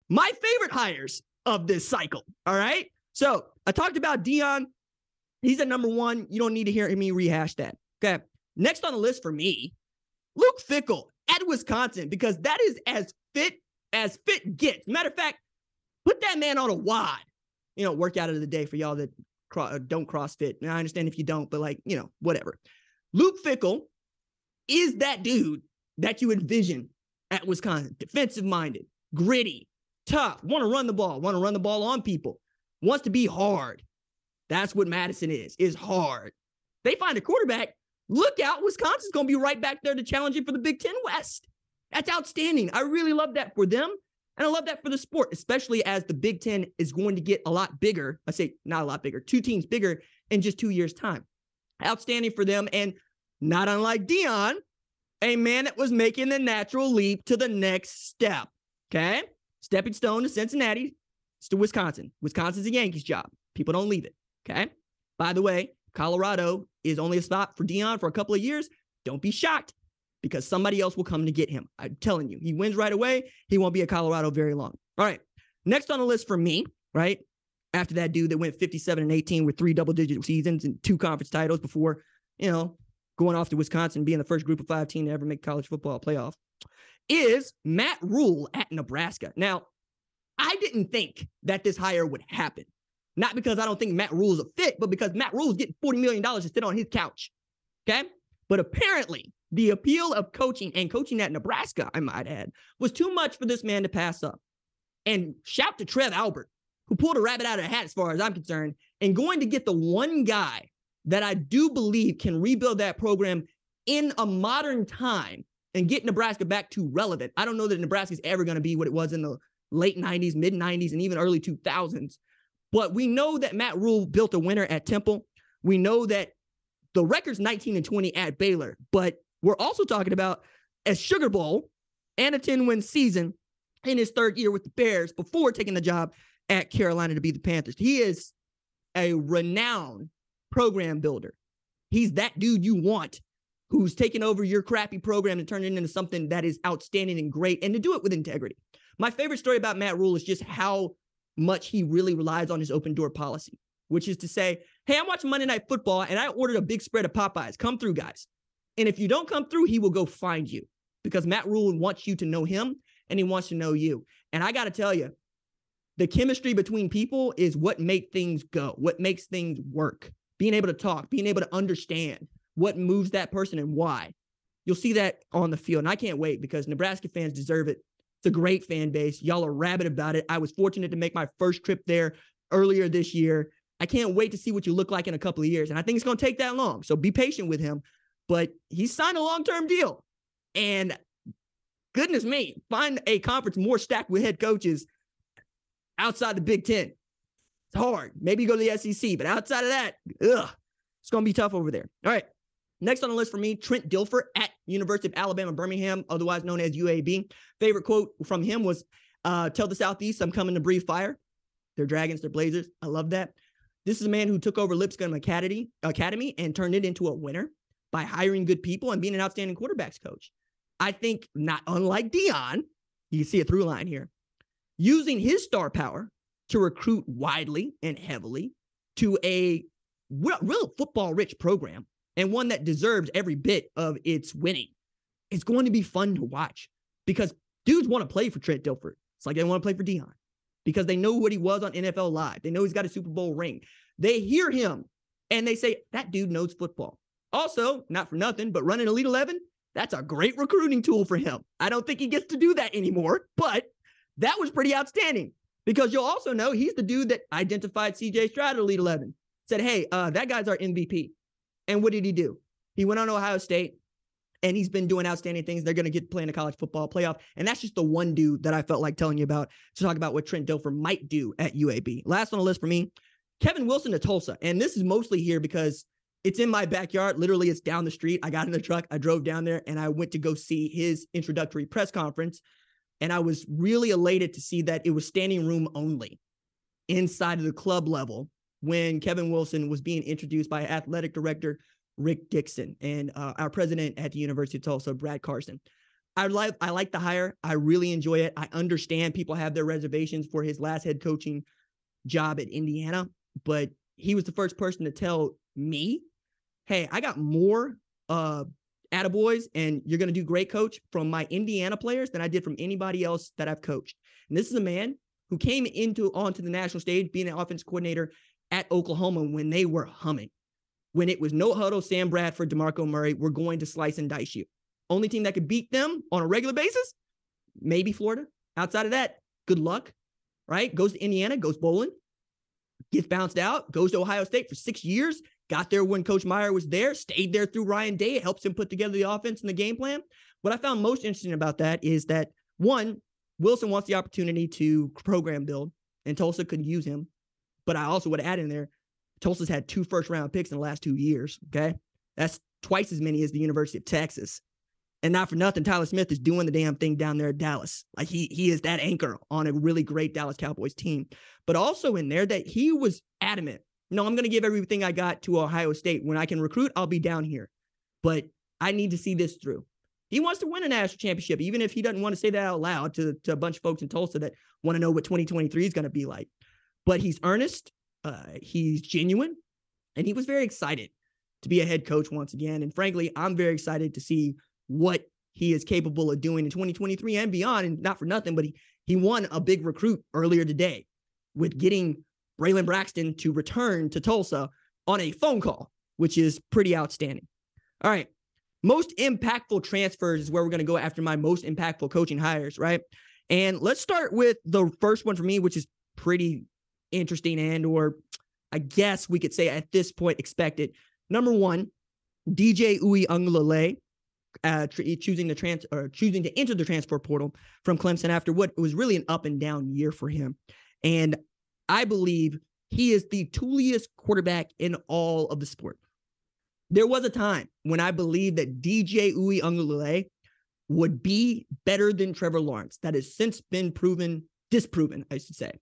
my favorite hires of this cycle. All right. So I talked about Deion. He's at number one. You don't need to hear me rehash that. Okay. Next on the list for me, Luke Fickell at Wisconsin, because that is as fit gets. Matter of fact, put that man on a wad. Workout of the day for y'all that don't CrossFit. Now, I understand if you don't, but whatever. Luke Fickell is that dude that you envision at Wisconsin. Defensive-minded, gritty, tough, want to run the ball on people, wants to be hard. That's what Madison is hard. They find a quarterback. Look out, Wisconsin's going to be right back there to challenge you for the Big Ten West. That's outstanding. I really love that for them, and I love that for the sport, especially as the Big Ten is going to get a lot bigger. I say not a lot bigger, 2 teams bigger in just 2 years' time. Outstanding for them, and not unlike Deion, a man that was making the natural leap to the next step, okay? Stepping stone to Cincinnati, it's to Wisconsin. Wisconsin's a Yankees job. People don't leave it, okay? By the way, Colorado is only a stop for Deion for a couple of years. Don't be shocked, because somebody else will come to get him. I'm telling you, he wins right away. He won't be at Colorado very long. All right, next on the list for me, right, after that dude that went 57-18 with 3 double-digit seasons and 2 conference titles before, going off to Wisconsin, being the first group of 5 team to ever make college football playoff, is Matt Rhule at Nebraska. Now, I didn't think that this hire would happen. Not because I don't think Matt Rhule is a fit, but because Matt Rhule is getting $40 million to sit on his couch, okay? But apparently, the appeal of coaching at Nebraska, I might add, was too much for this man to pass up. And shout to Trev Albert, who pulled a rabbit out of a hat as far as I'm concerned, and going to get the one guy that I do believe can rebuild that program in a modern time and get Nebraska back to relevant. I don't know that Nebraska is ever going to be what it was in the late 90s, mid 90s, and even early 2000s. But we know that Matt Rhule built a winner at Temple. We know that the record's 19-20 at Baylor, but we're also talking about a Sugar Bowl and a 10-win season in his 3rd year with the Bears before taking the job at Carolina to be the Panthers. He is a renowned program builder. He's that dude you want, who's taken over your crappy program and turned it into something that is outstanding and great, and to do it with integrity. My favorite story about Matt Rhule is just how much he really relies on his open door policy, which is to say, hey, I'm watching Monday Night Football and I ordered a big spread of Popeyes. Come through, guys. And if you don't come through, he will go find you, because Matt Rhule wants you to know him and he wants to know you. And I got to tell you, the chemistry between people is what makes things go, what makes things work. Being able to talk, being able to understand what moves that person and why. You'll see that on the field. And I can't wait, because Nebraska fans deserve it. It's a great fan base. Y'all are rabid about it. I was fortunate to make my first trip there earlier this year. I can't wait to see what you look like in a couple of years. And I think it's going to take that long. So be patient with him. But he signed a long-term deal. And goodness me, find a conference more stacked with head coaches outside the Big Ten. It's hard. Maybe you go to the SEC. But outside of that, it's going to be tough over there. All right. Next on the list for me, Trent Dilfer at University of Alabama, Birmingham, otherwise known as UAB. Favorite quote from him was, tell the Southeast I'm coming to breathe fire. They're Dragons, they're Blazers. I love that. This is a man who took over Lipscomb Academy and turned it into a winner by hiring good people and being an outstanding quarterbacks coach. I think, not unlike Deion, you see a through line here, using his star power to recruit widely and heavily to a real football-rich program, and one that deserves every bit of its winning. It's going to be fun to watch, because dudes want to play for Trent Dilfer. It's like they want to play for Deion, because they know what he was on NFL Live. They know he's got a Super Bowl ring. They hear him and they say, that dude knows football. Also, not for nothing, but running Elite 11, that's a great recruiting tool for him. I don't think he gets to do that anymore, but that was pretty outstanding, because you'll also know he's the dude that identified CJ Stroud at Elite 11. Said, hey, that guy's our MVP. And what did he do? He went on to Ohio State, and he's been doing outstanding things. They're going to get to play in the college football playoff. And that's just the one dude that I felt like telling you about to talk about what Trent Dilfer might do at UAB. Last on the list for me, Kevin Wilson to Tulsa. And this is mostly here because it's in my backyard. Literally, it's down the street. I got in the truck. I drove down there, and I went to go see his introductory press conference. And I was really elated to see that it was standing room only inside of the club level when Kevin Wilson was being introduced by athletic director Rick Dixon and our president at the University of Tulsa, Brad Carson. I like the hire. I really enjoy it. I understand people have their reservations for his last head coaching job at Indiana, but he was the first person to tell me, hey, I got more attaboys and you're going to do great, coach, from my Indiana players than I did from anybody else that I've coached. And this is a man who came onto the national stage being an offense coordinator at Oklahoma when they were humming. When it was no huddle, Sam Bradford, DeMarco Murray, we're going to slice and dice you. Only team that could beat them on a regular basis, maybe Florida. Outside of that, good luck, right? Goes to Indiana, goes bowling, gets bounced out, goes to Ohio State for 6 years, got there when Coach Meyer was there, stayed there through Ryan Day. It helps him put together the offense and the game plan. What I found most interesting about that is that, one, Wilson wants the opportunity to program build, and Tulsa could use him. But I also would add in there, Tulsa's had 2 first-round picks in the last 2 years, okay? That's twice as many as the University of Texas. And not for nothing, Tyler Smith is doing the damn thing down there at Dallas. Like he is that anchor on a really great Dallas Cowboys team. But also in there that he was adamant. No, I'm going to give everything I got to Ohio State. When I can recruit, I'll be down here. But I need to see this through. He wants to win a national championship, even if he doesn't want to say that out loud to a bunch of folks in Tulsa that want to know what 2023 is going to be like. But he's earnest, he's genuine, and he was very excited to be a head coach once again. And frankly, I'm very excited to see what he is capable of doing in 2023 and beyond. And not for nothing, but he won a big recruit earlier today with getting Braylon Braxton to return to Tulsa on a phone call, which is pretty outstanding. All right. Most impactful transfers is where we're going to go after my most impactful coaching hires, right? And let's start with the first one for me, which is pretty interesting and, or I guess we could say at this point expected. Number one, DJ Uiagalelei, choosing to enter the transfer portal from Clemson after what was really an up and down year for him. And I believe he is the tooliest quarterback in all of the sport. There was a time when I believed that DJ Uiagalelei would be better than Trevor Lawrence. That has since been disproven, I should say.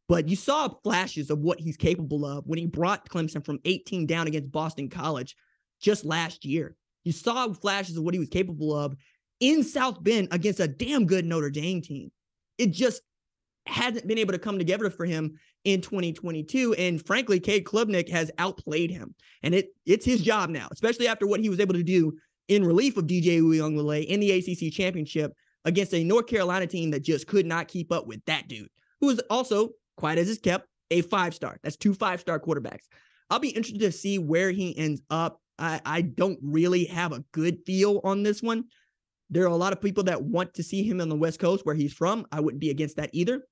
But you saw flashes of what he's capable of when he brought Clemson from 18 down against Boston College just last year. You saw flashes of what he was capable of in South Bend against a damn good Notre Dame team. It just hasn't been able to come together for him in 2022. And frankly, Cade Klubnik has outplayed him. And it's his job now, especially after what he was able to do in relief of DJ Uiagalelei in the ACC championship against a North Carolina team that just could not keep up with that dude, who is also, quiet as is kept, a 5-star. That's 2 5-star quarterbacks. I'll be interested to see where he ends up. I don't really have a good feel on this one. There are a lot of people that want to see him on the West Coast where he's from. I wouldn't be against that either.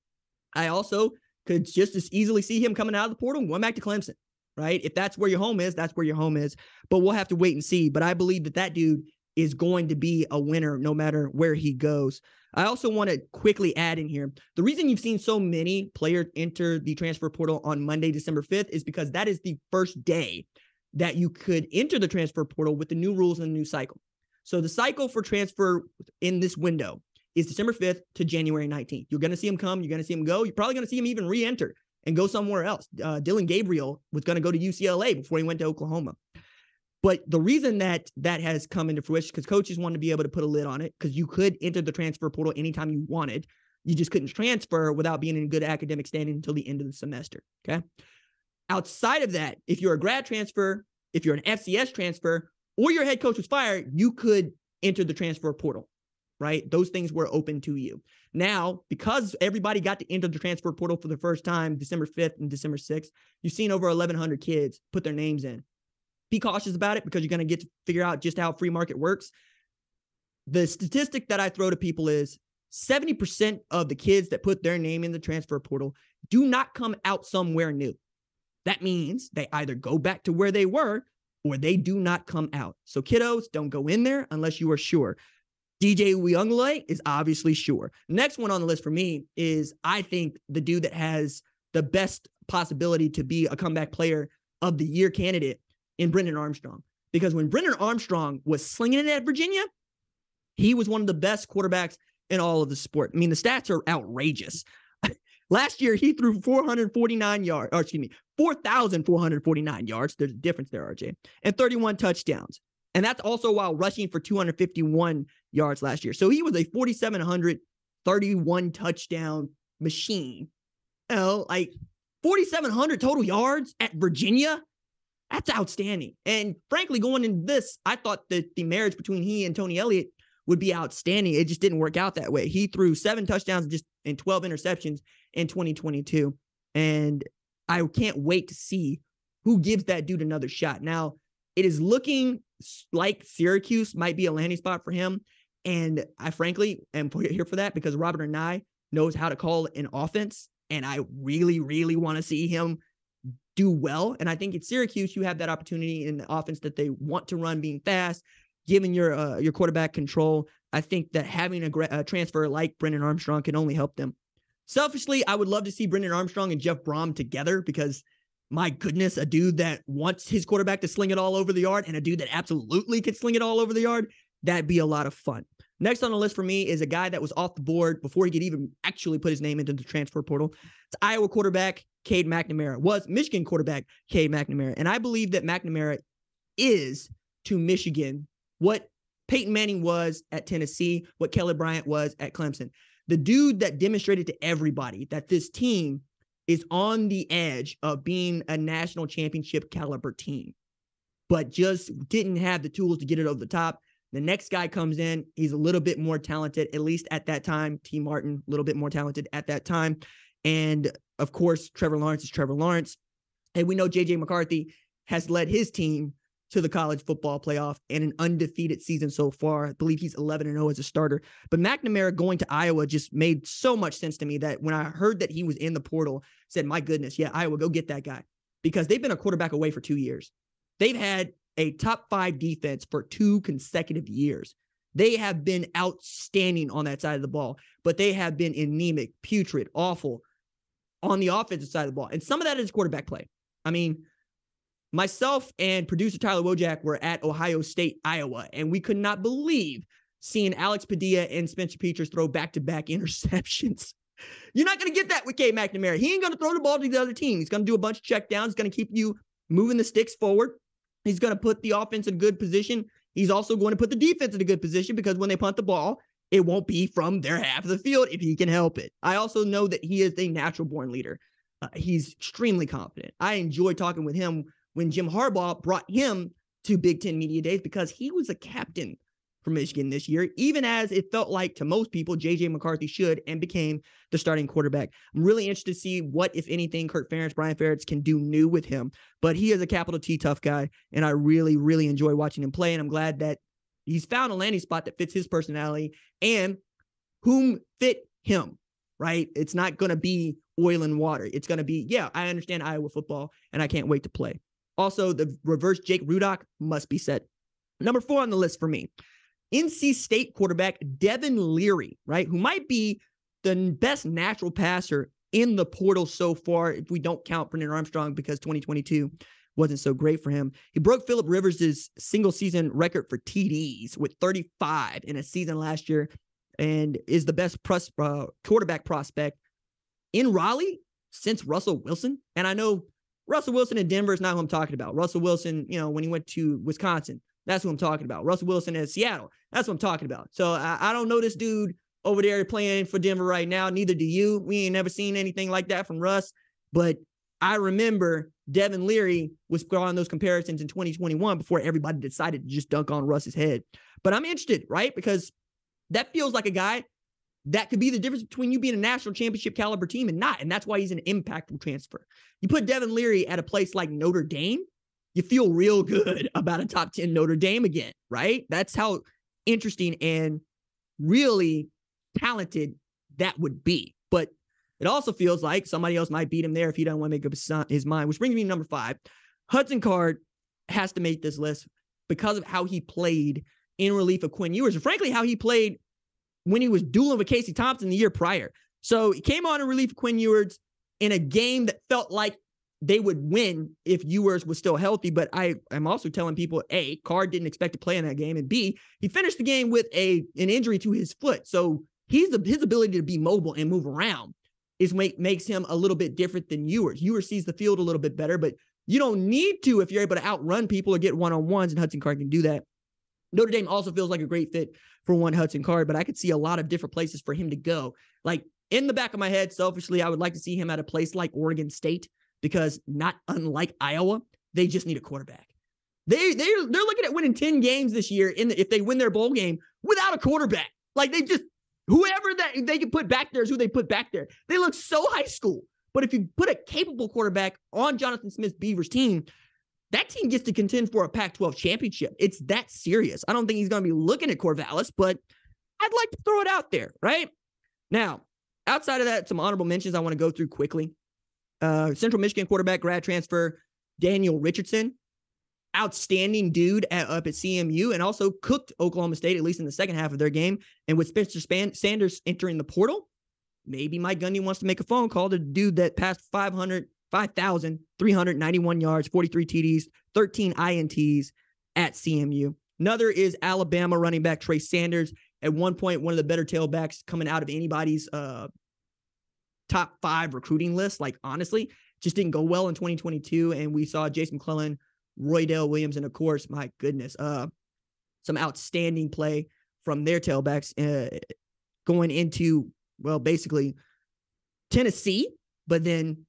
I also could just as easily see him coming out of the portal and going back to Clemson, right? If that's where your home is, that's where your home is. But we'll have to wait and see. But I believe that dude is going to be a winner no matter where he goes. I also want to quickly add in here, the reason you've seen so many players enter the transfer portal on Monday, December 5th, is because that is the first day that you could enter the transfer portal with the new rules and the new cycle. So the cycle for transfer in this window is December 5th to January 19th. You're going to see him come. You're going to see him go. You're probably going to see him even re-enter and go somewhere else. Dylan Gabriel was going to go to UCLA before he went to Oklahoma. But the reason that has come into fruition because coaches want to be able to put a lid on it because you could enter the transfer portal anytime you wanted. You just couldn't transfer without being in good academic standing until the end of the semester, okay? Outside of that, if you're a grad transfer, if you're an FCS transfer, or your head coach was fired, you could enter the transfer portal, right? Those things were open to you. Now, because everybody got to enter the transfer portal for the first time, December 5th and December 6th, you've seen over 1,100 kids put their names in. Be cautious about it because you're going to get to figure out just how free market works. The statistic that I throw to people is 70% of the kids that put their name in the transfer portal do not come out somewhere new. That means they either go back to where they were or they do not come out. So kiddos, don't go in there unless you are sure. DJ Uiagalelei is obviously sure. Next one on the list for me is, I think, the dude that has the best possibility to be a comeback player of the year candidate in Brennan Armstrong. Because when Brennan Armstrong was slinging it at Virginia, he was one of the best quarterbacks in all of the sport. I mean, the stats are outrageous. Last year, he threw 4,449 yards. There's a difference there, RJ, and 31 touchdowns. And that's also while rushing for 251 yards last year. So he was a 4,731 touchdown machine. Like 4,700 total yards at Virginia. That's outstanding. And frankly, going into this, I thought that the marriage between he and Tony Elliott would be outstanding. It just didn't work out that way. He threw 7 touchdowns and 12 interceptions in 2022. And I can't wait to see who gives that dude another shot. Now, it is looking like Syracuse might be a landing spot for him. And I frankly am here for that because Robert Anae knows how to call an offense. And I really, really want to see him do well. And I think at Syracuse, you have that opportunity in the offense that they want to run, being fast, giving your quarterback control. I think that having a transfer like Brennan Armstrong can only help them. Selfishly, I would love to see Brennan Armstrong and Jeff Brom together because, my goodness, a dude that wants his quarterback to sling it all over the yard and a dude that absolutely could sling it all over the yard, that'd be a lot of fun. Next on the list for me is a guy that was off the board before he could even actually put his name into the transfer portal. It's Iowa quarterback Cade McNamara, was Michigan quarterback Cade McNamara. And I believe that McNamara is to Michigan what Peyton Manning was at Tennessee, what Kelly Bryant was at Clemson. The dude that demonstrated to everybody that this team is on the edge of being a national championship caliber team, but just didn't have the tools to get it over the top. The next guy comes in. He's a little bit more talented, at least at that time. T. Martin, a little bit more talented at that time. And of course, Trevor Lawrence is Trevor Lawrence. And we know J.J. McCarthy has led his team to the college football playoff and an undefeated season so far. I believe he's 11-0 as a starter. But McNamara going to Iowa just made so much sense to me that when I heard that he was in the portal, I said, my goodness, yeah, Iowa, go get that guy. Because they've been a quarterback away for 2 years. They've had a top 5 defense for 2 consecutive years. They have been outstanding on that side of the ball, but they have been anemic, putrid, awful on the offensive side of the ball. And some of that is quarterback play. I mean, myself and producer Tyler Wojak were at Ohio State, Iowa, and we could not believe seeing Alex Padilla and Spencer Petras throw back-to-back interceptions. You're not going to get that with Cade McNamara. He ain't going to throw the ball to the other team. He's going to do a bunch of checkdowns. He's going to keep you moving the sticks forward. He's going to put the offense in a good position. He's also going to put the defense in a good position because when they punt the ball, it won't be from their half of the field if he can help it. I also know that he is a natural-born leader. He's extremely confident. I enjoy talking with him when Jim Harbaugh brought him to Big Ten Media Days because he was a captain for Michigan this year, even as it felt like to most people, J.J. McCarthy should and became the starting quarterback. I'm really interested to see what, if anything, Kirk Ferentz, Brian Ferentz can do new with him. But he is a capital T tough guy, and I really, really enjoy watching him play, and I'm glad that he's found a landing spot that fits his personality and whom fit him, right? It's not going to be oil and water. It's going to be, yeah, I understand Iowa football, and I can't wait to play. Also, the reverse Jake Rudock must be set. Number 4 on the list for me, NC State quarterback Devin Leary, right? Who might be the best natural passer in the portal so far if we don't count Brennan Armstrong because 2022 wasn't so great for him. He broke Phillip Rivers' single season record for TDs with 35 in a season last year and is the best quarterback prospect in Raleigh since Russell Wilson. And I know Russell Wilson in Denver is not who I'm talking about. Russell Wilson, when he went to Wisconsin, that's who I'm talking about. Russell Wilson in Seattle, that's what I'm talking about. So I don't know this dude over there playing for Denver right now. Neither do you. We ain't never seen anything like that from Russ. But I remember Devin Leary was drawing those comparisons in 2021 before everybody decided to just dunk on Russ's head. But I'm interested, right? Because that feels like a guy that could be the difference between you being a national championship caliber team and not. And that's why he's an impactful transfer. You put Devin Leary at a place like Notre Dame, you feel real good about a top 10 Notre Dame again, right? That's how interesting and really talented that would be. But it also feels like somebody else might beat him there if he doesn't want to make up his mind, which brings me to number 5. Hudson Card has to make this list because of how he played in relief of Quinn Ewers, and frankly, how he played when he was dueling with Casey Thompson the year prior. So he came on in relief of Quinn Ewers in a game that felt like they would win if Ewers was still healthy. But I'm also telling people, A, Card didn't expect to play in that game, and B, he finished the game with an injury to his foot. So his ability to be mobile and move around is makes him a little bit different than Ewers. Ewers sees the field a little bit better, but you don't need to if you're able to outrun people or get one-on-ones, and Hudson Card can do that. Notre Dame also feels like a great fit for one Hudson Card, but I could see a lot of different places for him to go. Like, in the back of my head, selfishly, I would like to see him at a place like Oregon State, because not unlike Iowa, they just need a quarterback. They're looking at winning 10 games this year if they win their bowl game without a quarterback. Like, they just, whoever that they can put back there is who they put back there. They look so high school. But if you put a capable quarterback on Jonathan Smith's Beavers team, that team gets to contend for a Pac-12 championship. It's that serious. I don't think he's going to be looking at Corvallis, but I'd like to throw it out there, right? Now, outside of that, some honorable mentions I want to go through quickly. Central Michigan quarterback, grad transfer, Daniel Richardson. Outstanding dude up at CMU, and also cooked Oklahoma State, at least in the second half of their game. And with Spencer Sanders entering the portal, maybe Mike Gundy wants to make a phone call to the dude that passed 5,391 yards, 43 TDs, 13 INTs at CMU. Another is Alabama running back Trey Sanders. At one point, one of the better tailbacks coming out of anybody's top 5 recruiting list. Like, honestly, just didn't go well in 2022. And we saw Jason McClellan, Roydell Williams, and of course, my goodness, some outstanding play from their tailbacks going into, well, basically Tennessee. But then,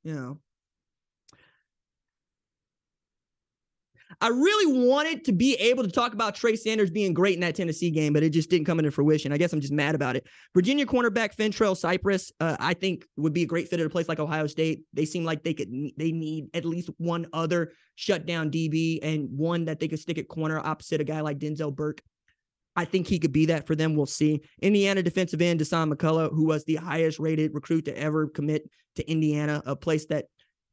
I really wanted to be able to talk about Trey Sanders being great in that Tennessee game, but it just didn't come into fruition. I guess I'm just mad about it. Virginia cornerback Fentrell Cypress, I think would be a great fit at a place like Ohio State. They seem like they need at least one other shutdown DB and one that they could stick at corner opposite a guy like Denzel Burke. I think he could be that for them. We'll see. Indiana defensive end Deshaun McCullough, who was the highest rated recruit to ever commit to Indiana, a place that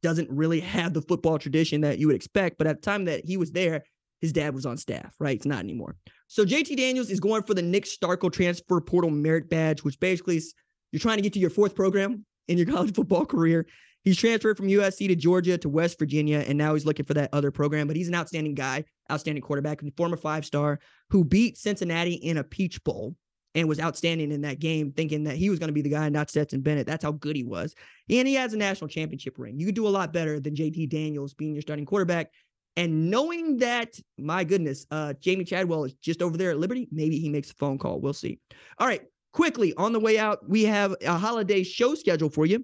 doesn't really have the football tradition that you would expect. But at the time that he was there, his dad was on staff, right? It's not anymore. So JT Daniels is going for the Nick Starkel transfer portal merit badge, which basically is you're trying to get to your 4th program in your college football career. He's transferred from USC to Georgia to West Virginia, and now he's looking for that other program. But he's an outstanding guy, outstanding quarterback, and former 5-star who beat Cincinnati in a Peach Bowl and was outstanding in that game, thinking that he was going to be the guy, not Stetson Bennett. That's how good he was. And he has a national championship ring. You could do a lot better than JT Daniels being your starting quarterback. And knowing that, my goodness, Jamie Chadwell is just over there at Liberty, maybe he makes a phone call. We'll see. All right, quickly, on the way out, we have a holiday show schedule for you.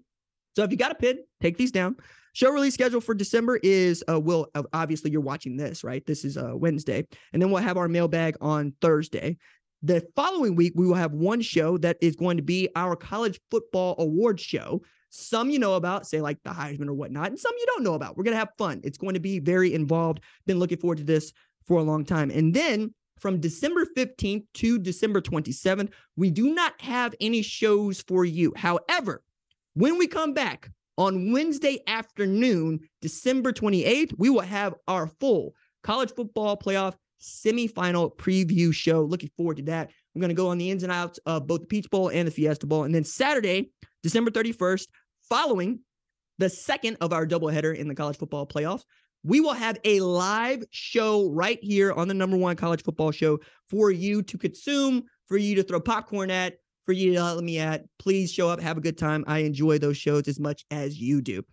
So if you got a pen, take these down. Show release schedule for December is, obviously you're watching this, right? This is Wednesday. And then we'll have our mailbag on Thursday. The following week, we will have one show that is going to be our college football awards show. Some you know about, say like the Heisman or whatnot, and some you don't know about. We're going to have fun. It's going to be very involved. Been looking forward to this for a long time. And then from December 15th to December 27th, we do not have any shows for you. However, when we come back on Wednesday afternoon, December 28th, we will have our full college football playoff semifinal preview show. Looking forward to that. We're going to go on the ins and outs of both the Peach Bowl and the Fiesta Bowl. And then Saturday, December 31st, following the second of our doubleheader in the college football playoffs, we will have a live show right here on the #1 college football show for you to consume, for you to throw popcorn at, for you to let me at. Please show up, have a good time. I enjoy those shows as much as you do.